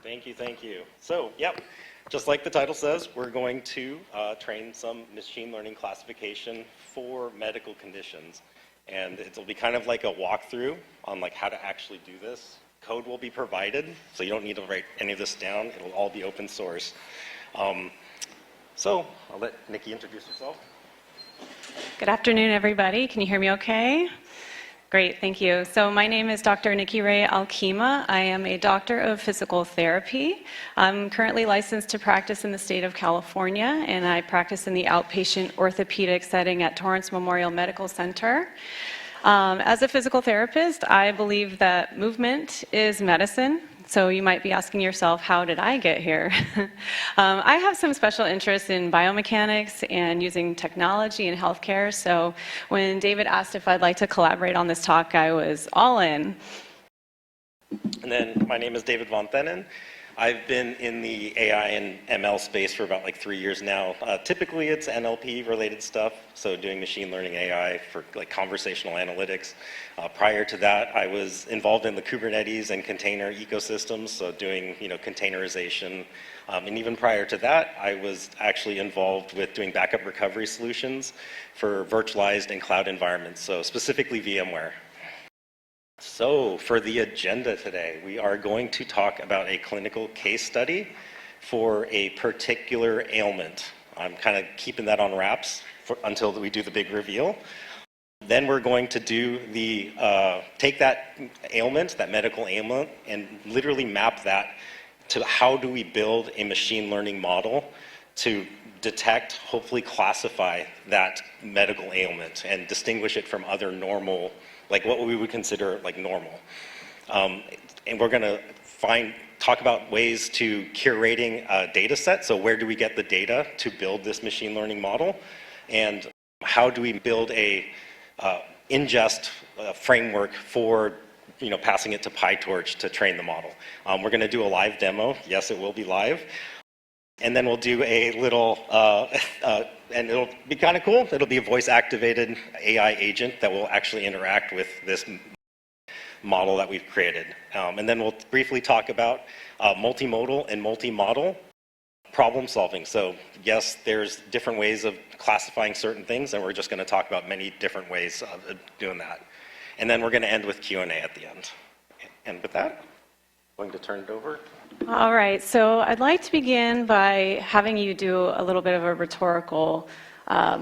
Thank you, thank you. So, yep, just like the title says, we're going to train some machine learning classification for medical conditions. And it'll be kind of like a walkthrough on like how to actually do this. Code will be provided, so you don't need to write any of this down. It'll all be open source. So I'll let Nikki introduce herself. Good afternoon, everybody. Can you hear me okay? Great, thank you. So my name is Dr. Nikki-Rae Alkema. I am a doctor of physical therapy. I'm currently licensed to practice in the state of California, and I practice in the outpatient orthopedic setting at Torrance Memorial Medical Center. As a physical therapist, I believe that movement is medicine. So you might be asking yourself, how did I get here? I have some special interests in biomechanics and using technology in healthcare. So when David asked if I'd like to collaborate on this talk, I was all in. And then my name is David vonThenen. I've been in the AI and ML space for about like 3 years now. Typically it's NLP related stuff, so doing machine learning AI for like conversational analytics. Prior to that, I was involved in the Kubernetes and container ecosystems, so doing containerization. And even prior to that, I was actually involved with doing backup recovery solutions for virtualized and cloud environments, so specifically VMware. So for the agenda today, we are going to talk about a clinical case study for a particular ailment. I'm kind of keeping that on wraps until we do the big reveal. Then we're going to do take that ailment, that medical ailment, and literally map that to how do we build a machine learning model to detect, hopefully classify that medical ailment and distinguish it from other normal, like what we would consider like normal. And we're going to talk about ways to curating a data set. So where do we get the data to build this machine learning model? And how do we build a ingest framework for passing it to PyTorch to train the model? We're going to do a live demo. Yes, it will be live. And then we'll do a little, and it'll be kind of cool. It'll be a voice-activated AI agent that will actually interact with this model that we've created. And then we'll briefly talk about multimodal and multi-modal problem solving. So yes, there's different ways of classifying certain things, and we're just going to talk about many different ways of doing that. And then we're going to end with Q&A at the end. And with that, I'm going to turn it over. All right, so I'd like to begin by having you do a little bit of a rhetorical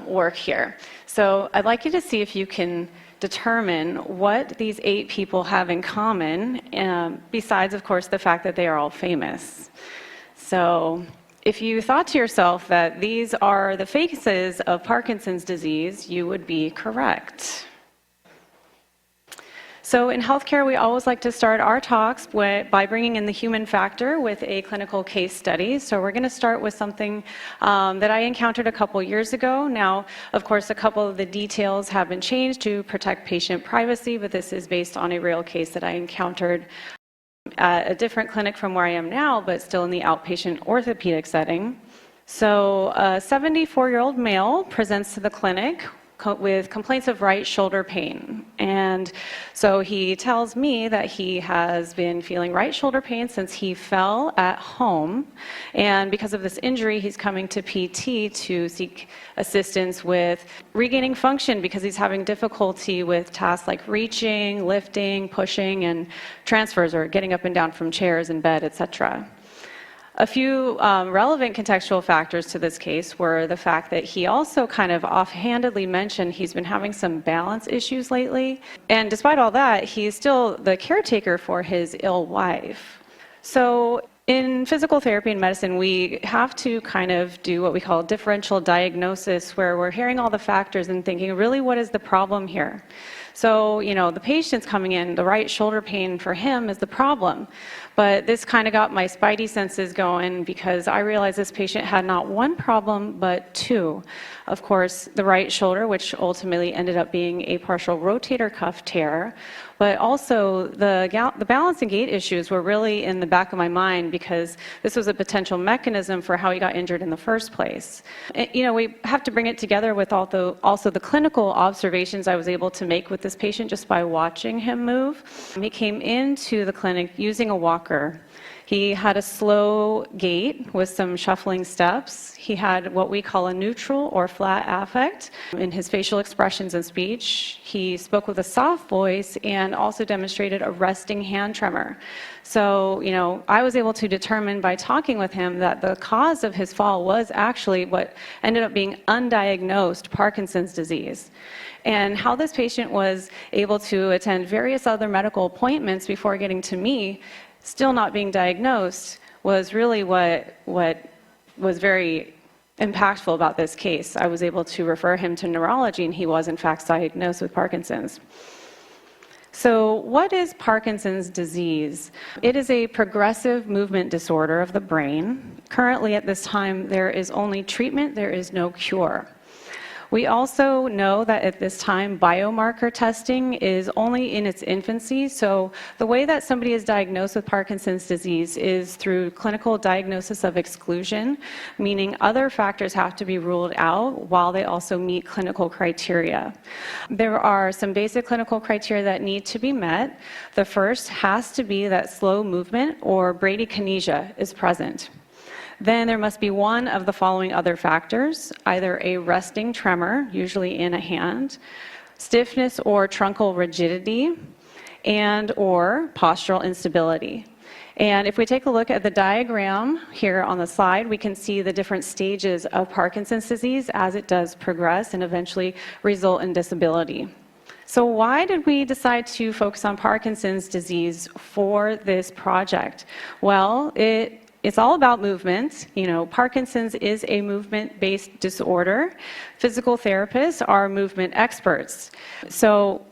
work here. So I'd like you to see if you can determine what these 8 people have in common, besides, of course, the fact that they are all famous. So if you thought to yourself that these are the faces of Parkinson's disease, you would be correct. So in healthcare, we always like to start our talks by bringing in the human factor with a clinical case study. So we're going to start with something that I encountered a couple years ago. Now, of course, a couple of the details have been changed to protect patient privacy, but this is based on a real case that I encountered at a different clinic from where I am now, but still in the outpatient orthopedic setting. So a 74-year-old male presents to the clinic with complaints of right shoulder pain. And so he tells me that he has been feeling right shoulder pain since he fell at home. And because of this injury, he's coming to PT to seek assistance with regaining function because he's having difficulty with tasks like reaching, lifting, pushing, and transfers or getting up and down from chairs in bed, etc. A few relevant contextual factors to this case were the fact that he also kind of offhandedly mentioned he's been having some balance issues lately. And despite all that, he's still the caretaker for his ill wife. So in physical therapy and medicine, we have to kind of do what we call differential diagnosis, where we're hearing all the factors and thinking, really, what is the problem here? So, the patient's coming in, the right shoulder pain for him is the problem. But this kind of got my spidey senses going because I realized this patient had not one problem, but 2. Of course, the right shoulder, which ultimately ended up being a partial rotator cuff tear, but also the balance and gait issues were really in the back of my mind because this was a potential mechanism for how he got injured in the first place. And, we have to bring it together with also the clinical observations I was able to make with with this patient just by watching him move. He came into the clinic using a walker. He had a slow gait with some shuffling steps. He had what we call a neutral or flat affect in his facial expressions and speech. He spoke with a soft voice and also demonstrated a resting hand tremor. So, I was able to determine by talking with him that the cause of his fall was actually what ended up being undiagnosed Parkinson's disease. And how this patient was able to attend various other medical appointments before getting to me, still not being diagnosed, was really what was very impactful about this case. I was able to refer him to neurology, and he was in fact diagnosed with Parkinson's. So what is Parkinson's disease? It is a progressive movement disorder of the brain. Currently at this time, there is only treatment, there is no cure. We also know that at this time, biomarker testing is only in its infancy. So the way that somebody is diagnosed with Parkinson's disease is through clinical diagnosis of exclusion, meaning other factors have to be ruled out while they also meet clinical criteria. There are some basic clinical criteria that need to be met. The first has to be that slow movement or bradykinesia is present. Then there must be one of the following other factors, either a resting tremor, usually in a hand, stiffness or truncal rigidity, and or postural instability. And if we take a look at the diagram here on the slide, we can see the different stages of Parkinson's disease as it does progress and eventually result in disability. So why did we decide to focus on Parkinson's disease for this project? Well, it's all about movement. Parkinson's is a movement-based disorder. Physical therapists are movement experts. So,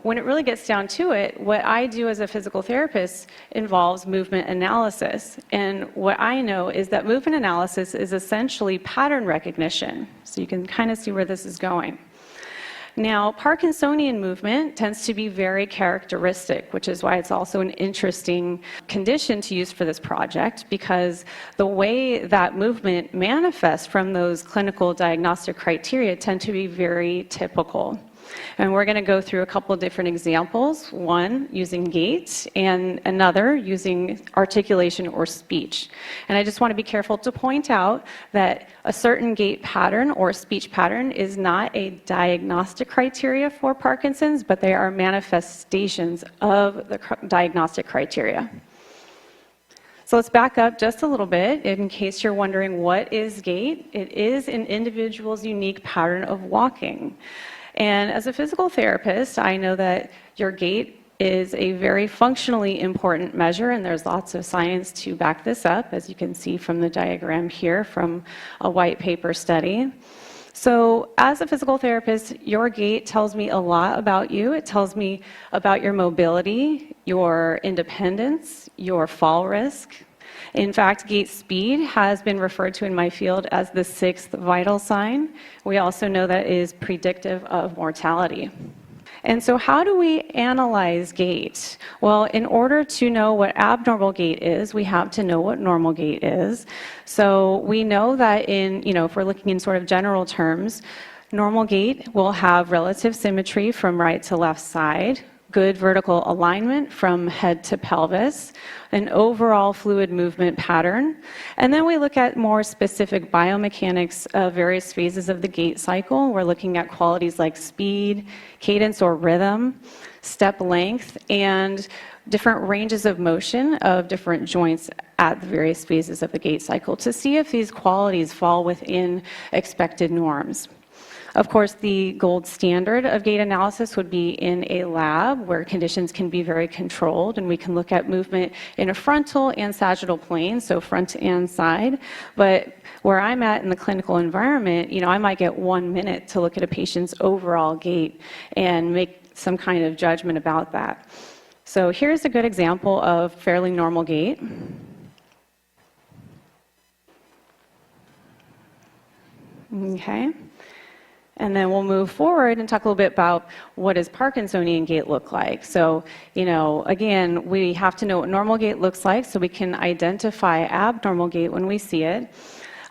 when it really gets down to it, what I do as a physical therapist involves movement analysis. And what I know is that movement analysis is essentially pattern recognition. So you can kind of see where this is going. Now, Parkinsonian movement tends to be very characteristic, which is why it's also an interesting condition to use for this project, because the way that movement manifests from those clinical diagnostic criteria tend to be very typical. And we're going to go through a couple of different examples, one using gait and another using articulation or speech. And I just want to be careful to point out that a certain gait pattern or speech pattern is not a diagnostic criteria for Parkinson's, but they are manifestations of the diagnostic criteria. So let's back up just a little bit in case you're wondering what is gait. It is an individual's unique pattern of walking. And as a physical therapist, I know that your gait is a very functionally important measure, and there's lots of science to back this up, as you can see from the diagram here from a white paper study. So as a physical therapist, your gait tells me a lot about you. It tells me about your mobility, your independence, your fall risk. In fact, gait speed has been referred to in my field as the sixth vital sign. We also know that it is predictive of mortality. And so how do we analyze gait? Well, in order to know what abnormal gait is, we have to know what normal gait is. So we know that if we're looking in sort of general terms, normal gait will have relative symmetry from right to left side, good vertical alignment from head to pelvis, an overall fluid movement pattern. And then we look at more specific biomechanics of various phases of the gait cycle. We're looking at qualities like speed, cadence or rhythm, step length, and different ranges of motion of different joints at the various phases of the gait cycle to see if these qualities fall within expected norms. Of course, the gold standard of gait analysis would be in a lab where conditions can be very controlled, and we can look at movement in a frontal and sagittal plane, so front and side. But where I'm at in the clinical environment, I might get 1 minute to look at a patient's overall gait and make some kind of judgment about that. So here's a good example of fairly normal gait. Okay. And then we'll move forward and talk a little bit about what does Parkinsonian gait look like. So, again, we have to know what normal gait looks like so we can identify abnormal gait when we see it.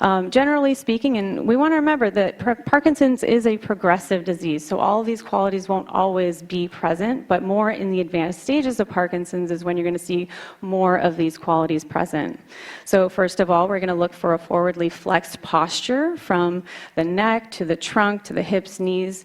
Generally speaking, and we want to remember that Parkinson's is a progressive disease, so all of these qualities won't always be present, but more in the advanced stages of Parkinson's is when you're going to see more of these qualities present. So first of all, we're going to look for a forwardly flexed posture from the neck to the trunk to the hips, knees.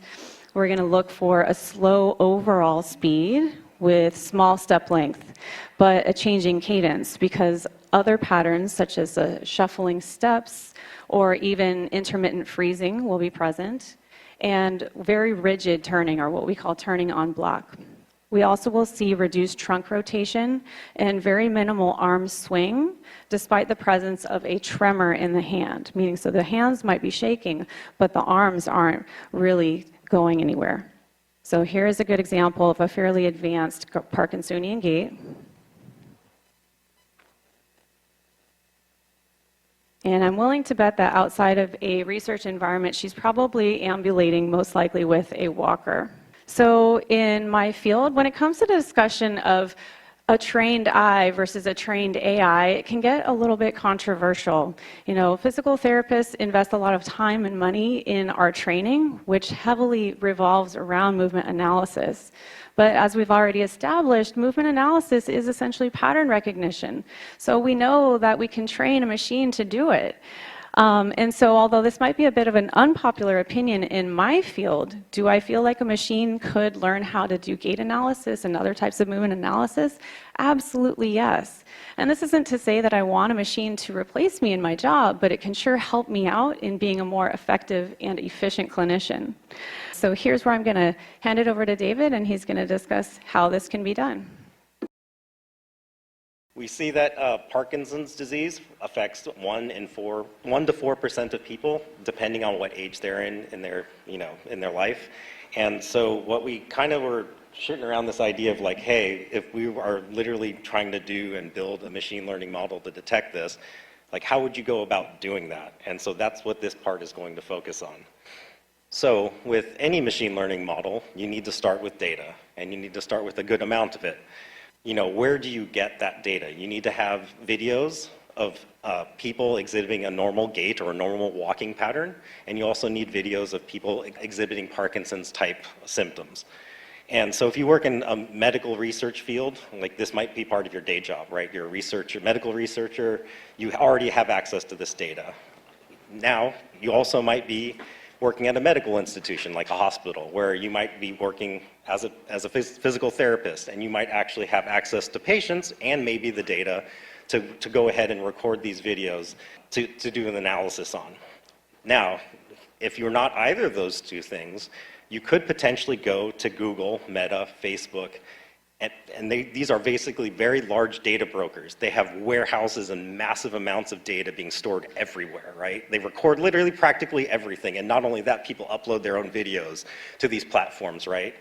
We're going to look for a slow overall speed with small step length, but a changing cadence, because other patterns such as shuffling steps or even intermittent freezing will be present, and very rigid turning, or what we call turning en bloc. We also will see reduced trunk rotation and very minimal arm swing, despite the presence of a tremor in the hand, meaning so the hands might be shaking, but the arms aren't really going anywhere. So here is a good example of a fairly advanced Parkinsonian gait. And I'm willing to bet that outside of a research environment, she's probably ambulating most likely with a walker. So in my field, when it comes to the discussion of a trained eye versus a trained AI, it can get a little bit controversial. You know, physical therapists invest a lot of time and money in our training, which heavily revolves around movement analysis. But as we've already established, movement analysis is essentially pattern recognition. So we know that we can train a machine to do it. And so although this might be a bit of an unpopular opinion in my field, do I feel like a machine could learn how to do gait analysis and other types of movement analysis? Absolutely yes. And this isn't to say that I want a machine to replace me in my job, but it can sure help me out in being a more effective and efficient clinician. So here's where I'm going to hand it over to David, and he's going to discuss how this can be done. We see that Parkinson's disease affects 1 to 4% of people, depending on what age they're in their life. And so what we kind of were shooting around this idea of like, hey, if we are literally trying to do and build a machine learning model to detect this, like how would you go about doing that? And so that's what this part is going to focus on. So with any machine learning model, you need to start with data, and you need to start with a good amount of it. You know, where do you get that data? You need to have videos of people exhibiting a normal gait or a normal walking pattern, and you also need videos of people exhibiting Parkinson's type symptoms. And so if you work in a medical research field, like this might be part of your day job, right? You're a researcher, medical researcher, you already have access to this data. Now, you also might be working at a medical institution like a hospital, where you might be working as a physical therapist, and you might actually have access to patients and maybe the data to go ahead and record these videos to do an analysis on. Now, if you're not either of those two things, you could potentially go to Google, Meta, Facebook, and these are basically very large data brokers. They have warehouses and massive amounts of data being stored everywhere, right? They record literally practically everything, and not only that, people upload their own videos to these platforms, right?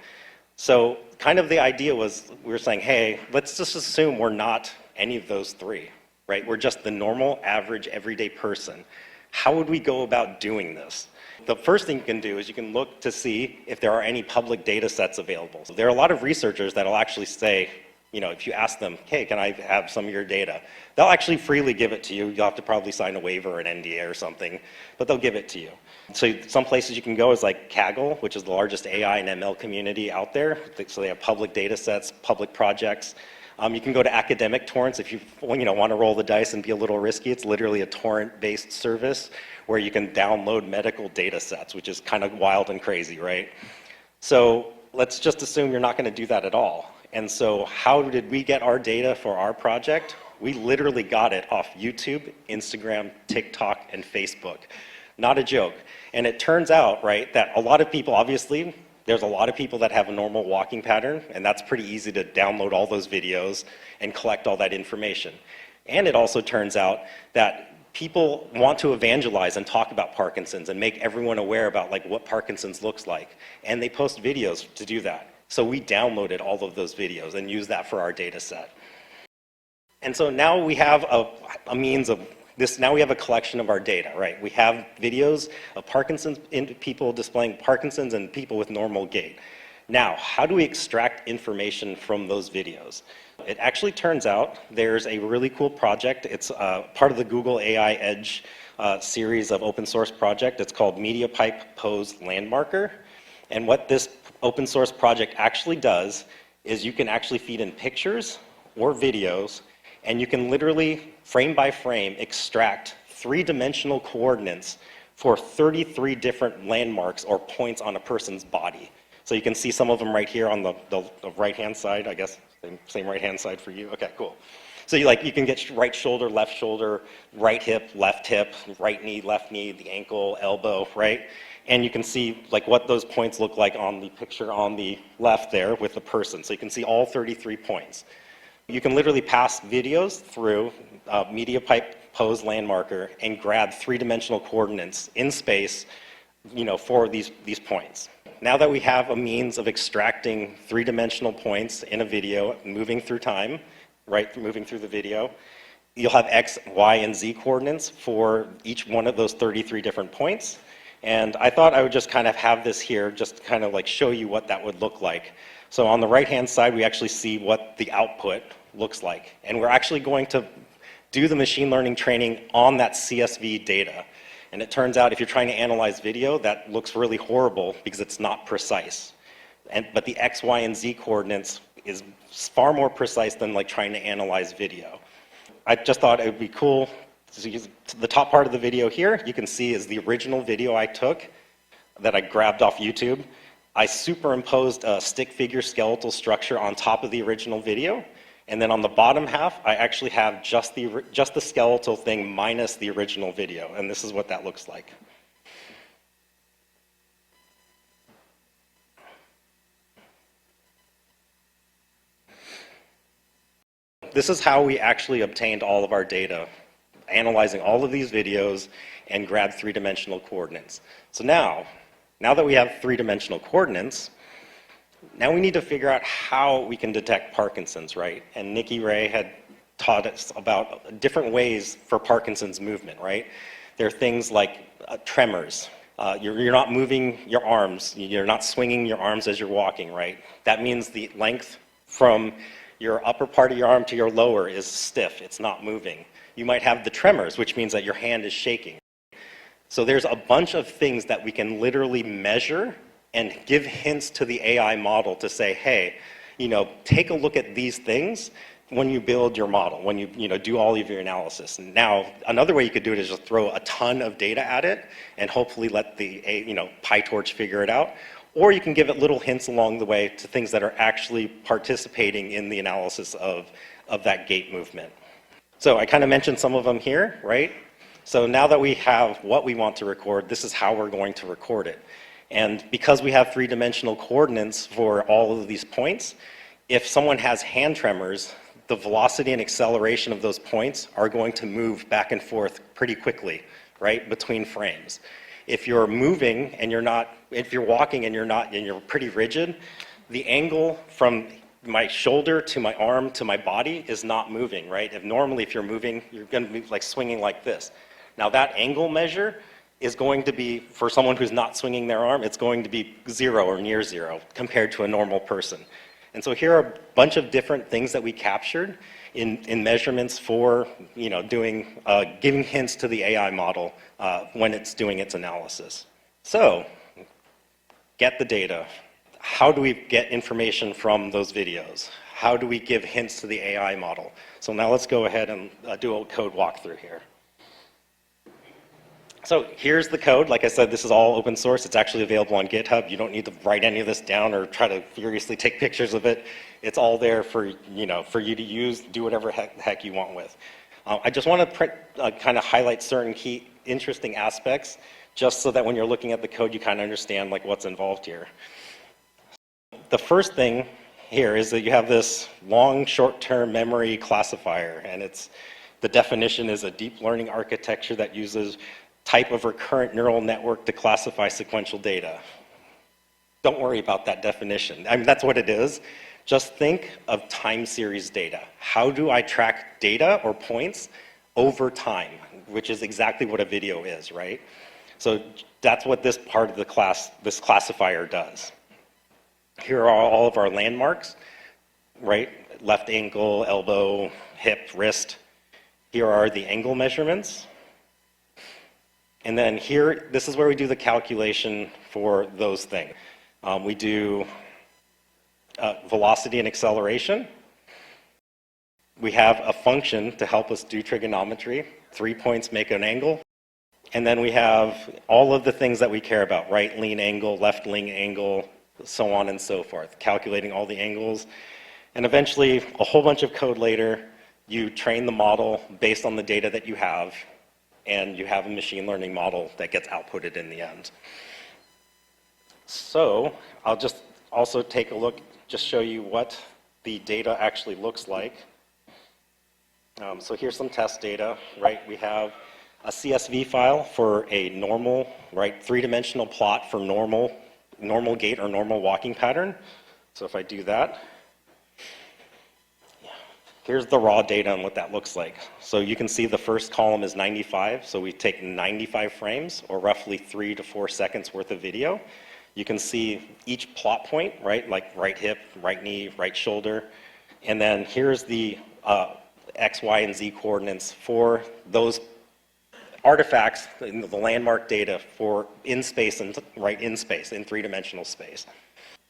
So kind of the idea was, we were saying, hey, let's just assume we're not any of those three, right? We're just the normal, average, everyday person. How would we go about doing this? The first thing you can do is you can look to see if there are any public data sets available. So there are a lot of researchers that will actually say, you know, if you ask them, hey, can I have some of your data? They'll actually freely give it to you. You'll have to probably sign a waiver or an NDA or something, but they'll give it to you. So some places you can go is like Kaggle, which is the largest AI and ML community out there. So they have public data sets, public projects. You can go to academic torrents if you want to roll the dice and be a little risky. It's literally a torrent-based service where you can download medical data sets, which is kind of wild and crazy, right? So let's just assume you're not going to do that at all. And so how did we get our data for our project? We literally got it off YouTube, Instagram, TikTok, and Facebook. Not a joke. And it turns out, right, that a lot of people, obviously, there's a lot of people that have a normal walking pattern, and that's pretty easy to download all those videos and collect all that information. And it also turns out that people want to evangelize and talk about Parkinson's and make everyone aware about like what Parkinson's looks like. And they post videos to do that. So we downloaded all of those videos and used that for our data set. And so now we have a means of this, now we have a collection of our data, right? We have videos of Parkinson's, people displaying Parkinson's and people with normal gait. Now, how do we extract information from those videos? It actually turns out there's a really cool project. It's part of the Google AI Edge series of open source project. It's called MediaPipe Pose Landmarker. And what this open source project actually does is you can actually feed in pictures or videos, and you can literally, frame by frame, extract three-dimensional coordinates for 33 different landmarks or points on a person's body. So you can see some of them right here on the right-hand side, I guess. Same right-hand side for you. Okay, cool. So you can get right shoulder, right hip, right knee, left knee, the ankle, elbow, right? And you can see what those points look like on the picture on the left there with the person. So you can see all 33 points. You can literally pass videos through MediaPipe Pose Landmarker and grab three-dimensional coordinates in space, for these points. Now that we have a means of extracting three-dimensional points in a video, moving through time, right, moving through the video, you'll have X, Y, and Z coordinates for each one of those 33 different points. And I thought I would just kind of have this here, just kind of show you what that would look like. So on the right-hand side, we actually see what the output looks like. And we're actually going to do the machine learning training on that CSV data. And it turns out if you're trying to analyze video, that looks really horrible because it's not precise. But the X, Y, and Z coordinates is far more precise than trying to analyze video. I just thought it would be cool. So the top part of the video here, you can see is the original video I took that I grabbed off YouTube. I superimposed a stick figure skeletal structure on top of the original video. And then on the bottom half, I actually have just the skeletal thing minus the original video. And this is what that looks like. This is how we actually obtained all of our data, analyzing all of these videos and grabbed three-dimensional coordinates. So now that we have three-dimensional coordinates, now we need to figure out how we can detect Parkinson's, right? And Nikki-Rae had taught us about different ways for Parkinson's movement, right? There are things like tremors. You're not moving your arms. You're not swinging your arms as you're walking, right? That means the length from your upper part of your arm to your lower is stiff. It's not moving. You might have the tremors, which means that your hand is shaking. So there's a bunch of things that we can literally measure and give hints to the AI model to say, hey, take a look at these things when you build your model, when you do all of your analysis. Now, another way you could do it is just throw a ton of data at it and hopefully let the PyTorch figure it out. Or you can give it little hints along the way to things that are actually participating in the analysis of that gait movement. So I kind of mentioned some of them here, right? So now that we have what we want to record, this is how we're going to record it. And because we have three-dimensional coordinates for all of these points, if someone has hand tremors, the velocity and acceleration of those points are going to move back and forth pretty quickly, right, between frames. If you're moving and if you're walking and you're pretty rigid, the angle from my shoulder to my arm to my body is not moving, right? Normally if you're moving, you're going to be swinging like this. Now that angle measure is going to be, for someone who's not swinging their arm, it's going to be 0 or near 0 compared to a normal person. And so here are a bunch of different things that we captured in measurements for giving hints to the AI model when it's doing its analysis. So, get the data. How do we get information from those videos? How do we give hints to the AI model? So now let's go ahead and do a code walkthrough here. So here's the code. Like I said, this is all open source. It's actually available on GitHub. You don't need to write any of this down or try to furiously take pictures of it. It's all there for you to use, do whatever heck you want with. I just want to kind of highlight certain key interesting aspects just so that when you're looking at the code, you kind of understand what's involved here. The first thing here is that you have this long short-term memory classifier, and the definition is a deep learning architecture that uses type of recurrent neural network to classify sequential data. Don't worry about that definition. I mean, that's what it is. Just think of time series data. How do I track data or points over time, which is exactly what a video is, right? So that's what this part of the this classifier does. Here are all of our landmarks. right? Left ankle, elbow, hip, wrist. Here are the angle measurements. And then here, this is where we do the calculation for those things. We do velocity and acceleration. We have a function to help us do trigonometry. 3 points make an angle. And then we have all of the things that we care about, right lean angle, left lean angle, so on and so forth, calculating all the angles. And eventually, a whole bunch of code later, you train the model based on the data that you have, and you have a machine learning model that gets outputted in the end. So I'll just also take a look, just show you what the data actually looks like. So here's some test data, right? We have a CSV file for a normal, right, three-dimensional plot for normal gait or normal walking pattern. So if I do that, here's the raw data and what that looks like. So you can see the first column is 95, so we take 95 frames, or roughly 3 to 4 seconds worth of video. You can see each plot point, right, like right hip, right knee, right shoulder, and then here's the X, Y, and Z coordinates for those artifacts, the landmark data for in space and right in space, in three-dimensional space.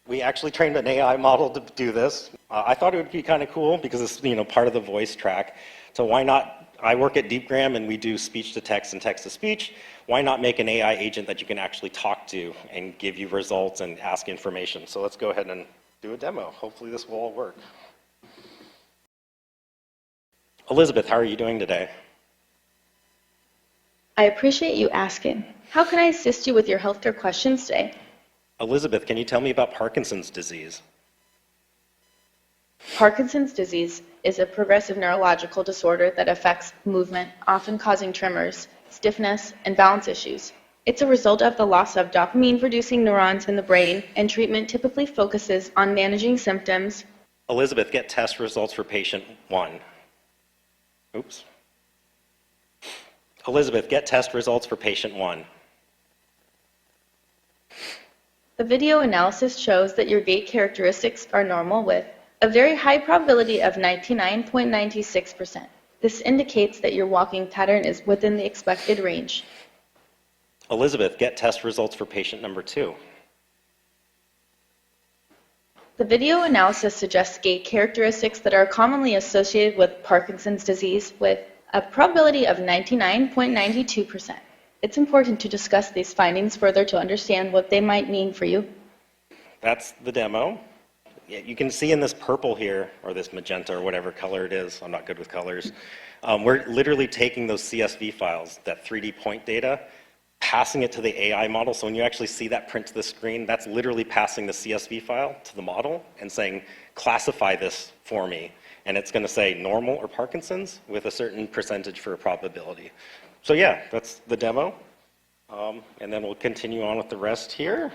We actually trained an AI model to do this. I thought it would be kind of cool because it's part of the voice track. So why not? I work at DeepGram and we do speech to text and text to speech. Why not make an AI agent that you can actually talk to and give you results and ask information? So let's go ahead and do a demo. Hopefully this will all work. Elizabeth, how are you doing today? I appreciate you asking. How can I assist you with your healthcare questions today? Elizabeth, can you tell me about Parkinson's disease? Parkinson's disease is a progressive neurological disorder that affects movement, often causing tremors, stiffness, and balance issues. It's a result of the loss of dopamine-producing neurons in the brain, and treatment typically focuses on managing symptoms. Elizabeth, get test results for patient 1. Oops. Elizabeth, get test results for patient 1. The video analysis shows that your gait characteristics are normal with a very high probability of 99.96%. This indicates that your walking pattern is within the expected range. Elizabeth, get test results for patient number 2. The video analysis suggests gait characteristics that are commonly associated with Parkinson's disease with a probability of 99.92%. It's important to discuss these findings further to understand what they might mean for you. That's the demo. You can see in this purple here, or this magenta, or whatever color it is, I'm not good with colors, we're literally taking those CSV files, that 3D point data, passing it to the AI model. So when you actually see that print to the screen, that's literally passing the CSV file to the model and saying, classify this for me. And it's going to say normal or Parkinson's with a certain percentage for a probability. So yeah, that's the demo. And then we'll continue on with the rest here.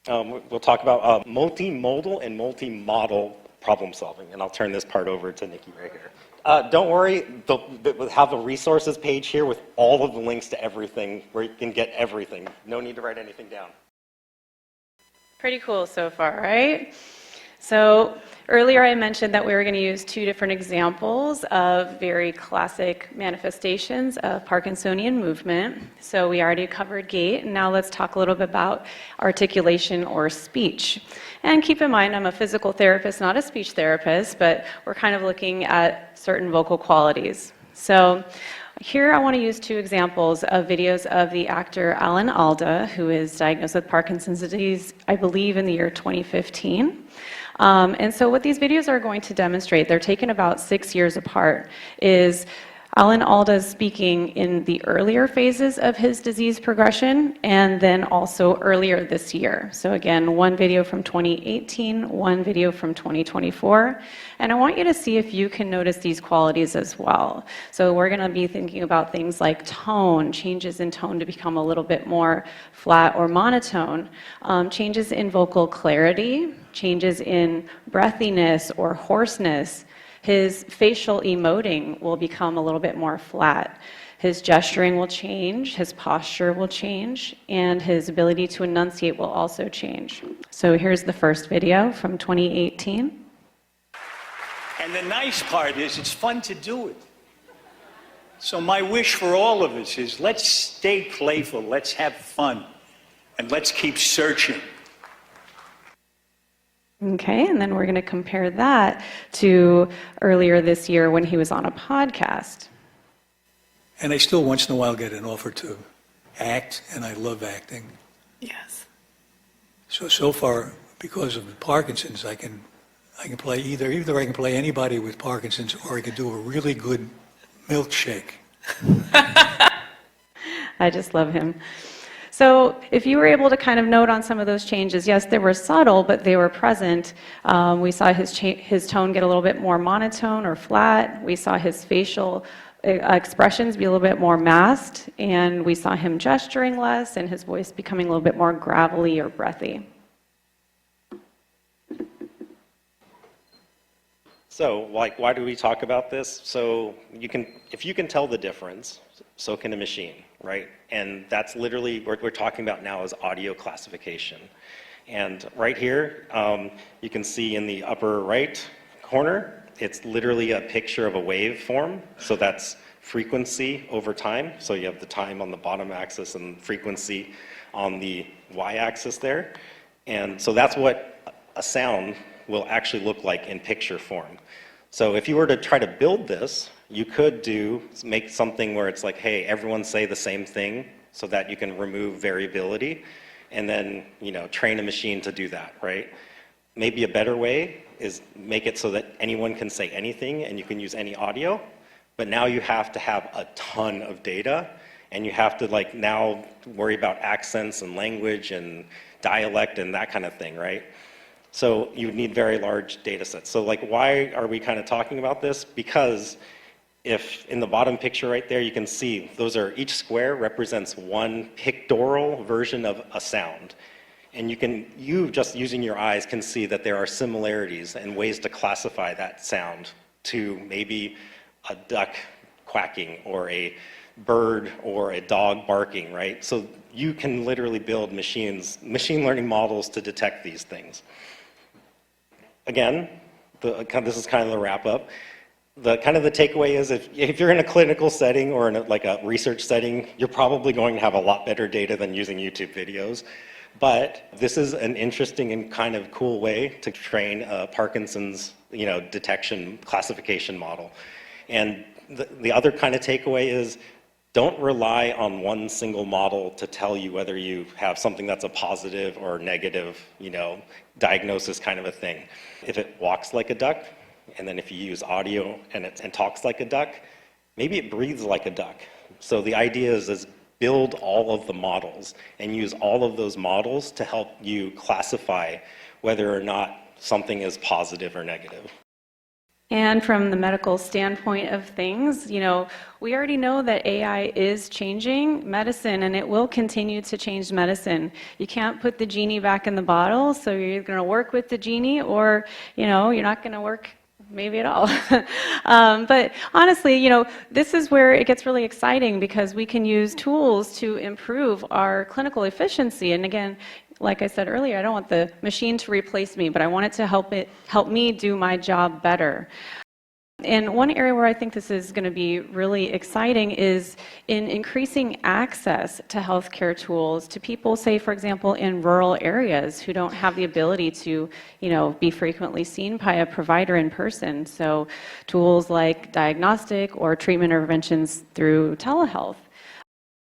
We'll talk about multi-modal and multi-modal problem solving. And I'll turn this part over to Nikki-Rae here. Don't worry, we'll have a resources page here with all of the links to everything where you can get everything. No need to write anything down. Pretty cool so far, right? So earlier I mentioned that we were going to use 2 different examples of very classic manifestations of Parkinsonian movement. So we already covered gait, and now let's talk a little bit about articulation or speech. And keep in mind, I'm a physical therapist, not a speech therapist, but we're kind of looking at certain vocal qualities. So here I want to use 2 examples of videos of the actor Alan Alda, who is diagnosed with Parkinson's disease, I believe, in the year 2015. And so what these videos are going to demonstrate, they're taken about 6 years apart, is Alan Alda speaking in the earlier phases of his disease progression and then also earlier this year. So again, one video from 2018, one video from 2024. And I want you to see if you can notice these qualities as well. So we're going to be thinking about things like tone, changes in tone to become a little bit more flat or monotone, changes in vocal clarity, changes in breathiness or hoarseness. His facial emoting will become a little bit more flat. His gesturing will change, his posture will change, and his ability to enunciate will also change. So here's the first video from 2018. And the nice part is it's fun to do it. So my wish for all of us is let's stay playful, let's have fun, and let's keep searching. Okay, and then we're going to compare that to earlier this year when he was on a podcast. And I still once in a while get an offer to act, and I love acting. Yes. So far, because of Parkinson's, I can play either I can play anybody with Parkinson's, or I can do a really good milkshake. I just love him. So if you were able to kind of note on some of those changes, yes, they were subtle, but they were present. We saw his tone get a little bit more monotone or flat. We saw his facial expressions be a little bit more masked, and we saw him gesturing less and his voice becoming a little bit more gravelly or breathy. So, like, why do we talk about this? So, if you can tell the difference, so can a machine, right? And that's literally what we're talking about now is audio classification. And right here, you can see in the upper right corner, it's literally a picture of a waveform. So that's frequency over time. So you have the time on the bottom axis and frequency on the y-axis there. And so that's what a sound will actually look like in picture form. So if you were to try to build this, you could make something where it's like, hey, everyone say the same thing so that you can remove variability, and then, train a machine to do that, right? Maybe a better way is make it so that anyone can say anything and you can use any audio, but now you have to have a ton of data, and you have to now worry about accents and language and dialect and that kind of thing, right? So you would need very large data sets. So why are we kind of talking about this? Because if in the bottom picture right there, you can see each square represents one pictorial version of a sound. And you just using your eyes can see that there are similarities and ways to classify that sound to maybe a duck quacking or a bird or a dog barking, right? So you can literally build machine learning models to detect these things. Again, this is kind of the wrap up. The takeaway is if you're in a clinical setting or in a research setting, you're probably going to have a lot better data than using YouTube videos. But this is an interesting and kind of cool way to train a Parkinson's detection classification model. And the other kind of takeaway is don't rely on one single model to tell you whether you have something that's a positive or negative diagnosis kind of a thing. If it walks like a duck, and then if you use audio and talks like a duck, maybe it breathes like a duck. So the idea is build all of the models and use all of those models to help you classify whether or not something is positive or negative. And from the medical standpoint of things, we already know that AI is changing medicine, and it will continue to change medicine. You can't put the genie back in the bottle, so you're either going to work with the genie or, you're not going to work maybe at all. But honestly, this is where it gets really exciting because we can use tools to improve our clinical efficiency. And again, like I said earlier, I don't want the machine to replace me, but I want it to help me do my job better. And one area where I think this is going to be really exciting is in increasing access to healthcare tools to people, say, for example, in rural areas who don't have the ability to, be frequently seen by a provider in person. So tools like diagnostic or treatment interventions through telehealth.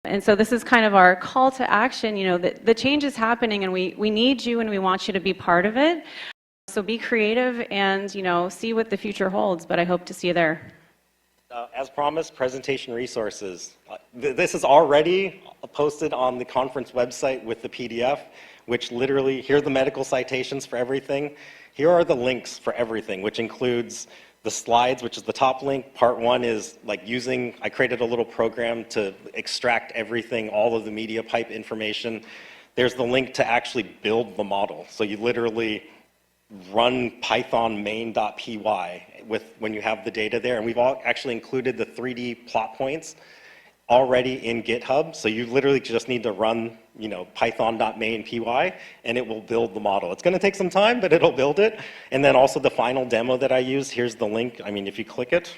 And so this is kind of our call to action, the change is happening and we need you and we want you to be part of it. So be creative and, see what the future holds, but I hope to see you there. As promised, presentation resources. This is already posted on the conference website with the PDF, which literally, here are the medical citations for everything. Here are the links for everything, which includes the slides, which is the top link. Part one is I created a little program to extract everything, all of the media pipe information. There's the link to actually build the model. So you literally run python main.py when you have the data there. And we've all actually included the 3D plot points already in GitHub. So you literally just need to run, python.main.py, and it will build the model. It's going to take some time, but it'll build it. And then also the final demo that I used, here's the link. I mean, if you click it,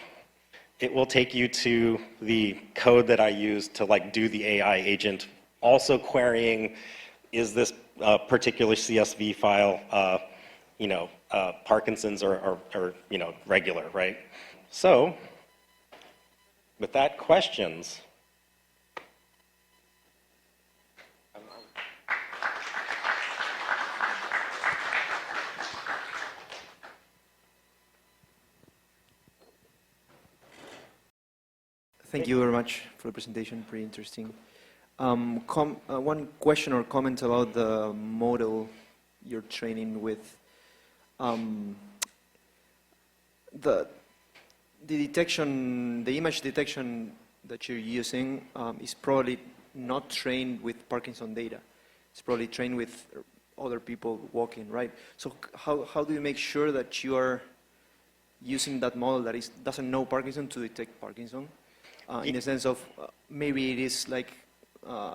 it will take you to the code that I used to do the AI agent, also querying, is this particular CSV file, Parkinson's or regular, right? So, with that, questions? Thank you very much for the presentation, pretty interesting. One question or comment about the model you're training with. The detection, the image detection that you're using is probably not trained with Parkinson data. It's probably trained with other people walking, right? So how do you make sure that you are using that model that doesn't know Parkinson to detect Parkinson? In the sense of maybe it is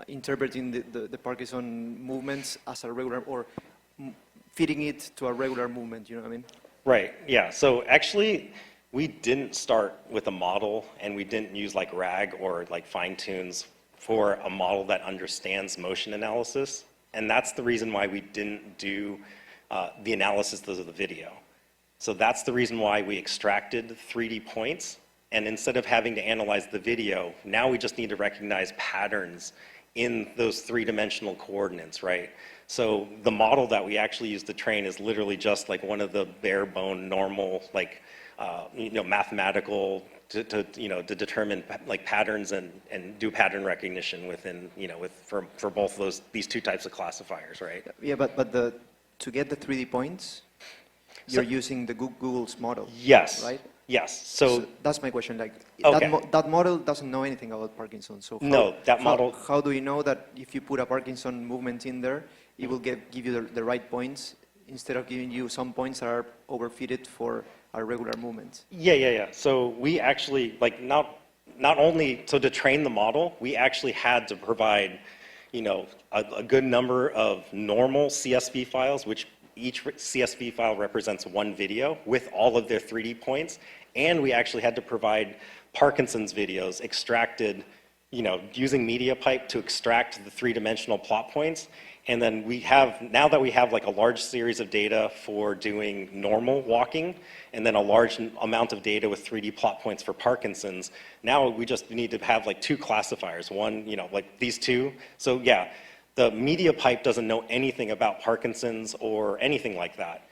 interpreting the Parkinson movements as a regular, or fitting it to a regular movement, you know what I mean? Right, yeah. So actually, we didn't start with a model, and we didn't use RAG or fine-tunes for a model that understands motion analysis. And that's the reason why we didn't do the analysis of the video. So that's the reason why we extracted 3D points. And instead of having to analyze the video, now we just need to recognize patterns in those three-dimensional coordinates, right? So the model that we actually use to train is literally just one of the bare-bone normal, mathematical to determine patterns and do pattern recognition within, for both these two types of classifiers, right? Yeah, but to get the 3D points, you're using the Google's model. Yes. Right? Yes. So that's my question. Okay. That model doesn't know anything about Parkinson. So how do you know that if you put a Parkinson movement in there, it will give you the right points instead of giving you some points that are overfitted for a regular movement? Yeah. So we actually not only to train the model, we actually had to provide a good number of normal CSV files, which each CSV file represents one video with all of their 3D points, and we actually had to provide Parkinson's videos extracted, using MediaPipe to extract the three-dimensional plot points. And then now that we have a large series of data for doing normal walking, and then a large amount of data with 3D plot points for Parkinson's, now we just need to have two classifiers. One, these two. So yeah. The MediaPipe doesn't know anything about Parkinson's or anything like that.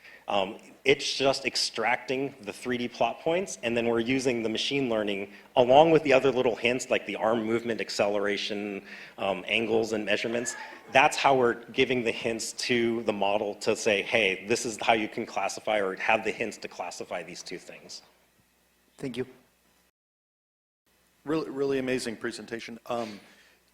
It's just extracting the 3D plot points, and then we're using the machine learning along with the other little hints like the arm movement, acceleration, angles and measurements. That's how we're giving the hints to the model to say, hey, this is how you can classify or have the hints to classify these two things. Thank you. Really amazing presentation.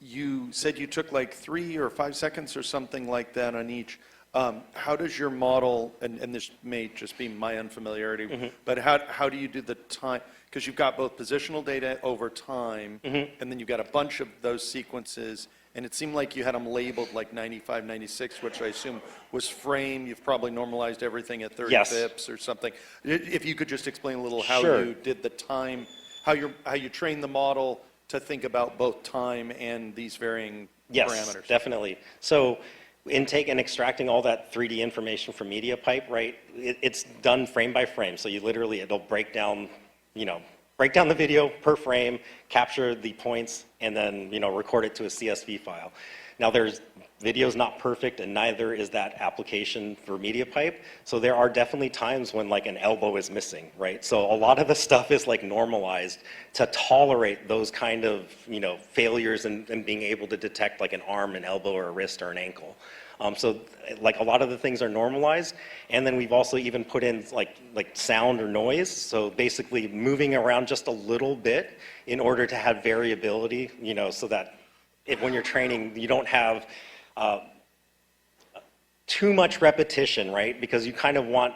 You said you took 3 or 5 seconds or something like that on each. How does your model, and this may just be my unfamiliarity, but how do you do the time? Because you've got both positional data over time, and then you've got a bunch of those sequences, and it seemed like you had them labeled 95, 96, which I assume was frame. You've probably normalized everything at 30 pips or something. If you could just explain a little how you did the time, how you trained the model to think about both time and these varying parameters. Yes, definitely. So intake and extracting all that 3D information from MediaPipe, right? It's done frame by frame. So it'll break down the video per frame, capture the points, and then record it to a CSV file. Now video's not perfect, and neither is that application for MediaPipe. So there are definitely times when an elbow is missing, right? So a lot of the stuff is normalized to tolerate those kind of failures and being able to detect an arm, an elbow, or a wrist, or an ankle. So a lot of the things are normalized, and then we've also even put in sound or noise. So basically moving around just a little bit in order to have variability, when you're training, you don't have too much repetition, right? Because you kind of want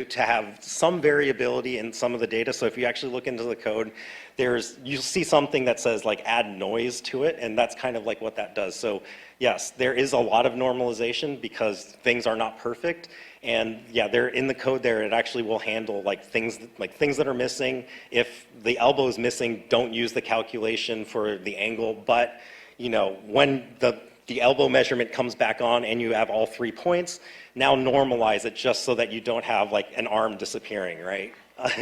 to have some variability in some of the data. So if you actually look into the code, you'll see something that says like add noise to it, and that's kind of like what that does. So yes, there is a lot of normalization because things are not perfect. And yeah, they're in the code there, it actually will handle things that are missing. If the elbow is missing, don't use the calculation for the angle. But when the elbow measurement comes back on and you have all 3 points, now normalize it just so that you don't have an arm disappearing, right?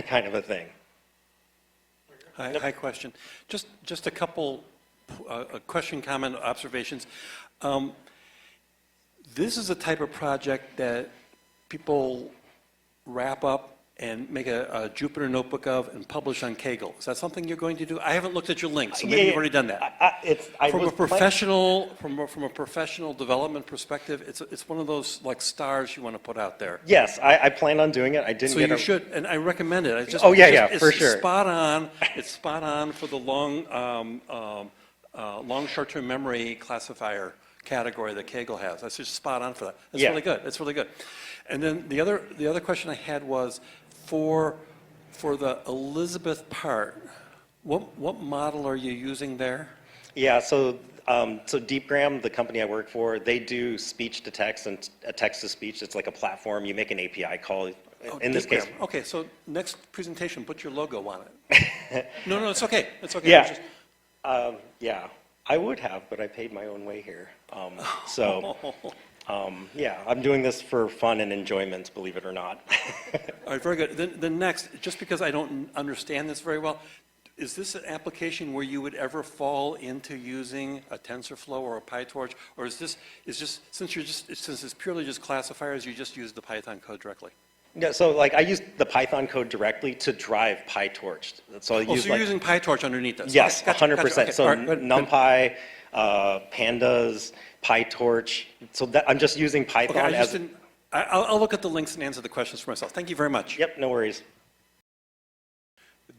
Kind of a thing. Hi, question. Just a couple, a question, comment, observations. This is a type of project that people wrap up and make a Jupyter notebook of and publish on Kaggle. Is that something you're going to do? I haven't looked at your link, so maybe you've already done that. From a professional development perspective, it's one of those stars you want to put out there. Yes, I plan on doing it. I didn't. So you should, and I recommend it. Oh yeah, for sure. It's spot on. It's spot on for the long short-term memory classifier category that Kaggle has. That's just spot on for that. That's really good. That's really good. And then the other question I had was for the Elizabeth part, what model are you using there? Yeah, so DeepGram, the company I work for, they do speech to text and text to speech. It's like a platform. You make an API call. In this case. Okay, so next presentation, put your logo on it. No, it's okay. It's okay. Yeah. Yeah, I would have, but I paid my own way here. Yeah, I'm doing this for fun and enjoyment, believe it or not. All right, very good. Then next, just because I don't understand this very well, is this an application where you would ever fall into using a TensorFlow or a PyTorch, or is this since it's purely just classifiers, you just use the Python code directly? Yeah, so I use the Python code directly to drive PyTorch. So you're using PyTorch underneath this? Yes, okay, 100%. Okay, so right, NumPy, Pandas, PyTorch. So I'm just using Python as. I'll look at the links and answer the questions for myself. Thank you very much. Yep, no worries.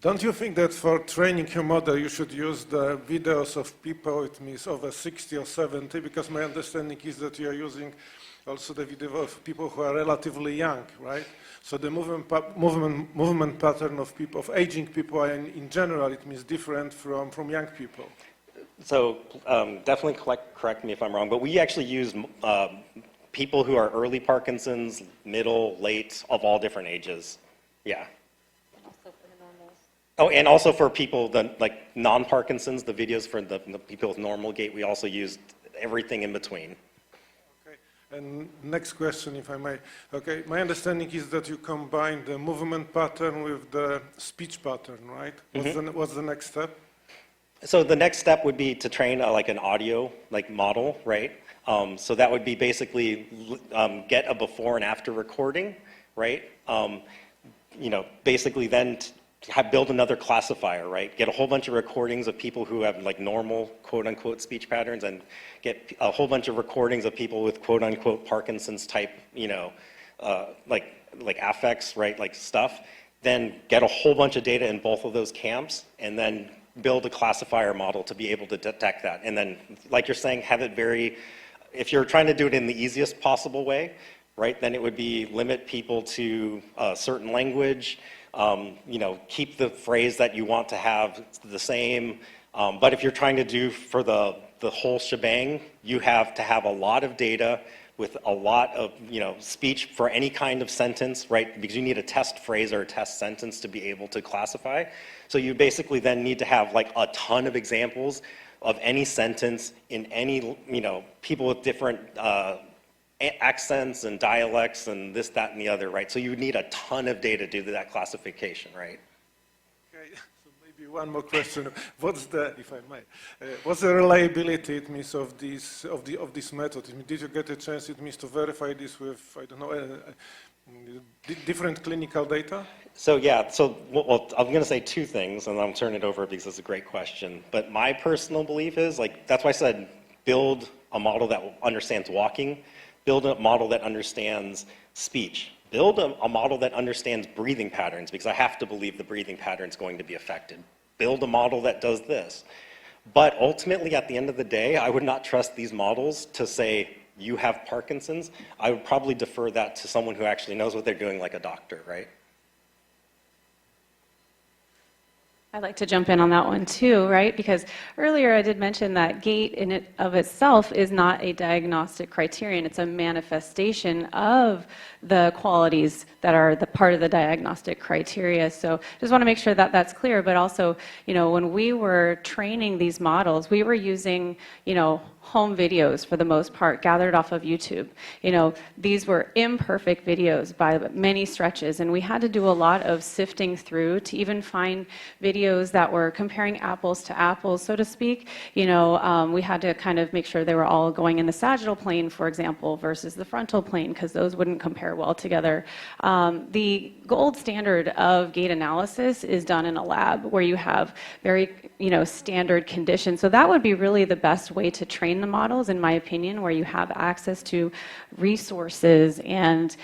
Don't you think that for training your model you should use the videos of people, it means over 60 or 70, because my understanding is that you are using also the video of people who are relatively young, right? So the movement pattern of people, of aging people, in general, it means different from young people. So definitely correct me if I'm wrong, but we actually use people who are early Parkinson's, middle, late, of all different ages. Yeah. Oh, and also for people like non-Parkinson's, the videos for the people with normal gait, we also used everything in between. Okay, and next question, if I may. Okay, my understanding is that you combine the movement pattern with the speech pattern, right? What's the next step? So the next step would be to train an audio model, right? So that would be basically get a before and after recording, right? Basically then build another classifier, right? Get a whole bunch of recordings of people who have normal quote-unquote speech patterns, and get a whole bunch of recordings of people with quote-unquote Parkinson's type, affects, right? Stuff. Then get a whole bunch of data in both of those camps, and then build a classifier model to be able to detect that. And then, like you're saying, have it if you're trying to do it in the easiest possible way, right, then it would be limit people to a certain language, keep the phrase that you want to have the same. But if you're trying to do for the whole shebang, you have to have a lot of data with a lot of speech for any kind of sentence, right? Because you need a test phrase or a test sentence to be able to classify. So you basically then need to have a ton of examples of any sentence in any people with different accents and dialects and this, that, and the other, right? So you would need a ton of data to do that classification, right? Okay, so maybe one more question. If I may, what's the reliability, it means, of this method? Did you get a chance, it means, to verify this with, I don't know, different clinical data? So yeah, well, I'm going to say two things, and I'll turn it over because it's a great question. But my personal belief is, that's why I said build a model that understands walking, build a model that understands speech, build a model that understands breathing patterns, because I have to believe the breathing pattern is going to be affected. Build a model that does this. But ultimately, at the end of the day, I would not trust these models to say, you have Parkinson's, I would probably defer that to someone who actually knows what they're doing, like a doctor, right? I'd like to jump in on that one too, right? Because earlier I did mention that gait in it of itself is not a diagnostic criterion. It's a manifestation of the qualities that are the part of the diagnostic criteria. So just want to make sure that that's clear. But also, when we were training these models, we were using, home videos for the most part, gathered off of YouTube. These were imperfect videos by many stretches, and we had to do a lot of sifting through to even find videos that were comparing apples to apples, so to speak. We had to kind of make sure they were all going in the sagittal plane, for example, versus the frontal plane, because those wouldn't compare well together. The gold standard of gait analysis is done in a lab where you have very, standard conditions. So that would be really the best way to train the models, in my opinion, where you have access to resources and,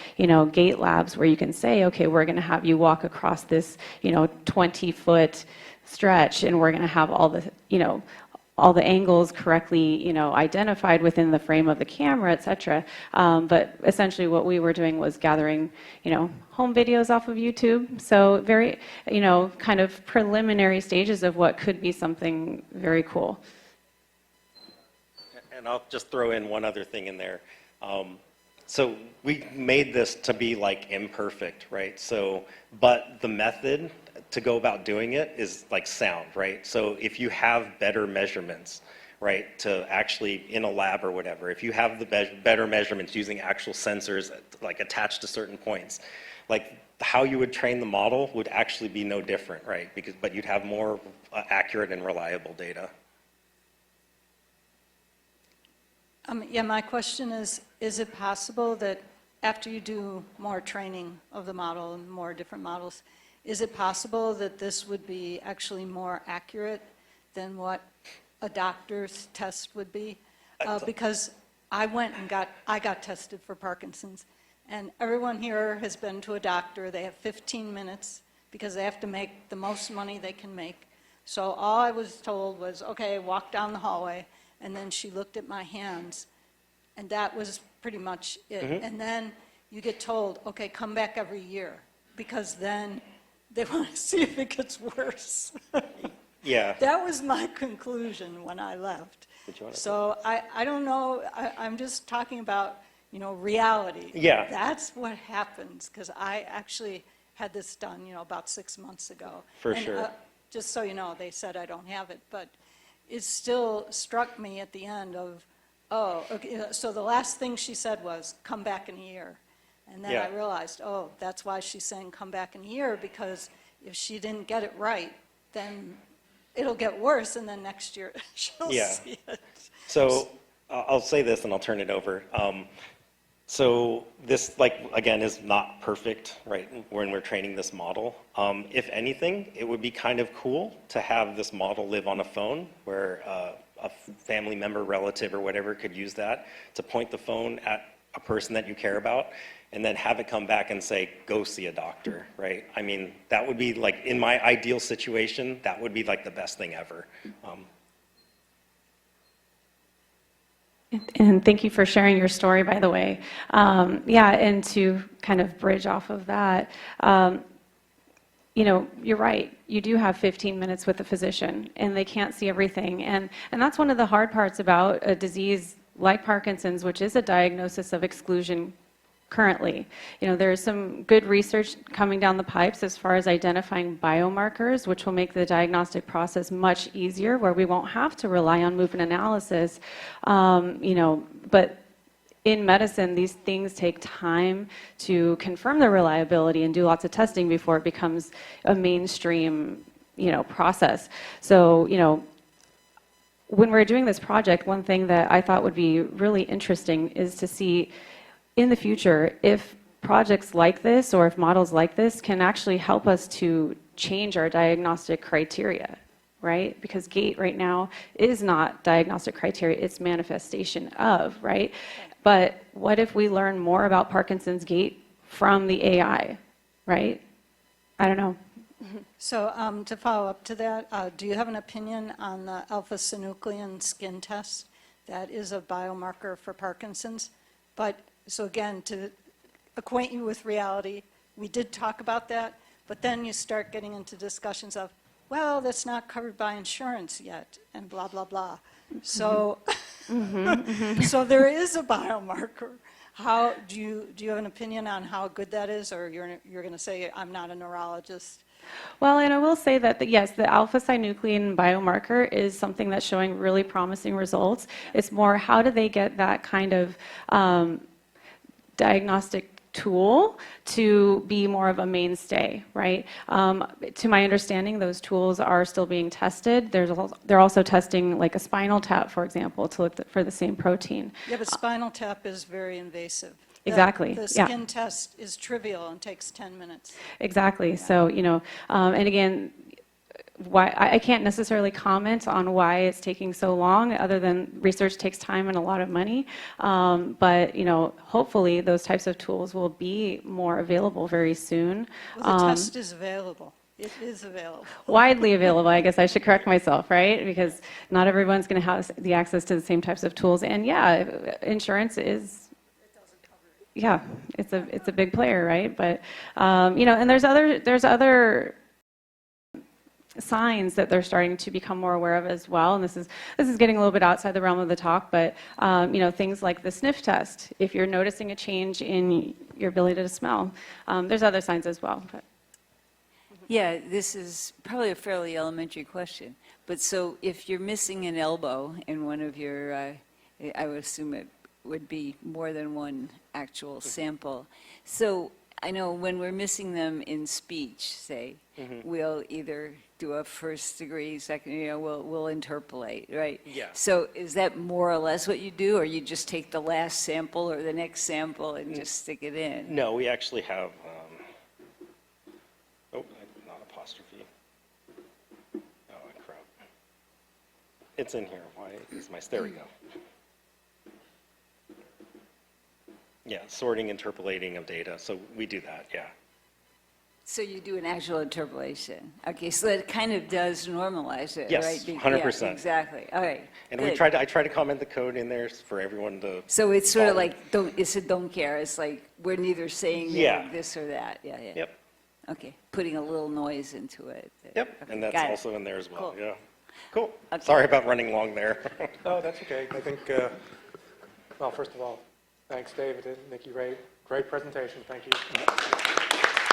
gait labs where you can say, okay, we're going to have you walk across this, 20-foot stretch, and we're going to have all the angles correctly, identified within the frame of the camera, et cetera. But essentially what we were doing was gathering, home videos off of YouTube. So very, kind of preliminary stages of what could be something very cool. And I'll just throw in one other thing in there. So we made this to be like imperfect, right? So, but the method to go about doing it is like sound, right? So if you have better measurements, right, to actually in a lab or whatever, if you have the better measurements using actual sensors like attached to certain points, like how you would train the model would actually be no different, right? But you'd have more accurate and reliable data. Yeah, my question is it possible that after you do more training of the model and more different models, is it possible that this would be actually more accurate than what a doctor's test would be? Because I got tested for Parkinson's, and everyone here has been to a doctor. They have 15 minutes because they have to make the most money they can make. So all I was told was, okay, walk down the hallway. And then she looked at my hands, and that was pretty much it. Mm-hmm. And then you get told, okay, come back every year, because then they want to see if it gets worse. Yeah. That was my conclusion when I left. So I don't know, I'm just talking about, reality. Yeah. That's what happens, because I actually had this done, about 6 months ago. For sure. Just so you know, they said I don't have it, but it still struck me at the end of, oh, okay, so the last thing she said was, come back in a year. And then I realized, oh, that's why she's saying come back in a year, because if she didn't get it right, then it'll get worse, and then next year she'll see it. So I'll say this and I'll turn it over. So this, again, is not perfect, right, when we're training this model. If anything, it would be kind of cool to have this model live on a phone where a family member, relative, or whatever could use that to point the phone at a person that you care about and then have it come back and say, go see a doctor, right? I mean, that would be in my ideal situation, that would be the best thing ever. And thank you for sharing your story, by the way. And to kind of bridge off of that, you're right. You do have 15 minutes with a physician, and they can't see everything. And that's one of the hard parts about a disease like Parkinson's, which is a diagnosis of exclusion currently. There's some good research coming down the pipes as far as identifying biomarkers, which will make the diagnostic process much easier, where we won't have to rely on movement analysis. But in medicine, these things take time to confirm their reliability and do lots of testing before it becomes a mainstream, process. So, when we're doing this project, one thing that I thought would be really interesting is to see in the future if projects like this or if models like this can actually help us to change our diagnostic criteria, right? Because gait right now is not diagnostic criteria, it's manifestation of, right? But what if we learn more about Parkinson's gait from the AI, right? I don't know. So to follow up to that, do you have an opinion on the alpha-synuclein skin test? that is a biomarker for Parkinson's. But, so again, to acquaint you with reality, we did talk about that, but then you start getting into discussions of, well, that's not covered by insurance yet, and blah, blah, blah. So, so there is a biomarker. How, do you have an opinion on how good that is, or you're going to say, I'm not a neurologist? Well, and I will say that, yes, the alpha-synuclein biomarker is something that's showing really promising results. It's more, how do they get that kind of diagnostic tool to be more of a mainstay, right? To my understanding, those tools are still being tested. They're also testing like a spinal tap, for example, to look for the same protein. Yeah, but spinal tap is very invasive. Exactly, The yeah. skin test is trivial and takes 10 minutes. Exactly. So, and again, why I can't necessarily comment on why it's taking so long, other than research takes time and a lot of money. But hopefully those types of tools will be more available very soon. Well, the test is available. It is available. Widely available, I guess I should correct myself, right? Because not everyone's going to have the access to the same types of tools. And yeah, insurance is. Yeah, it's a big player, right? But and there's other signs that they're starting to become more aware of as well. And this is getting a little bit outside the realm of the talk, but things like the sniff test. If you're noticing a change in your ability to smell, there's other signs as well. But. Yeah, this is probably a fairly elementary question. But so if you're missing an elbow in one of your, I would assume it would be more than one actual sample. So I know when we're missing them in speech, say, we'll either do a first degree, second, we'll interpolate, right? Yeah. So is that more or less what you do, or you just take the last sample or the next sample and just stick it in? No, we actually have, not apostrophe. Oh, crap. It's in here. Why is there we go. Yeah, sorting, interpolating of data. So we do that, yeah. So you do an actual interpolation. Okay, so that kind of does normalize it, Yes, right? 100%. Yeah, exactly. All right. And good. I try to comment the code in there for everyone to. So it's sort of follow. like, it's a don't care. It's like, we're neither saying Yeah. this or that. Yeah, yeah. Yep, Okay, putting a little noise into it. yep, Okay, and that's got it. also in there as well, Cool. yeah. Cool. Okay. Sorry about running long there. No, that's okay. I think, well, first of all, thanks, David and Nikki-Rae. Great presentation. Thank you.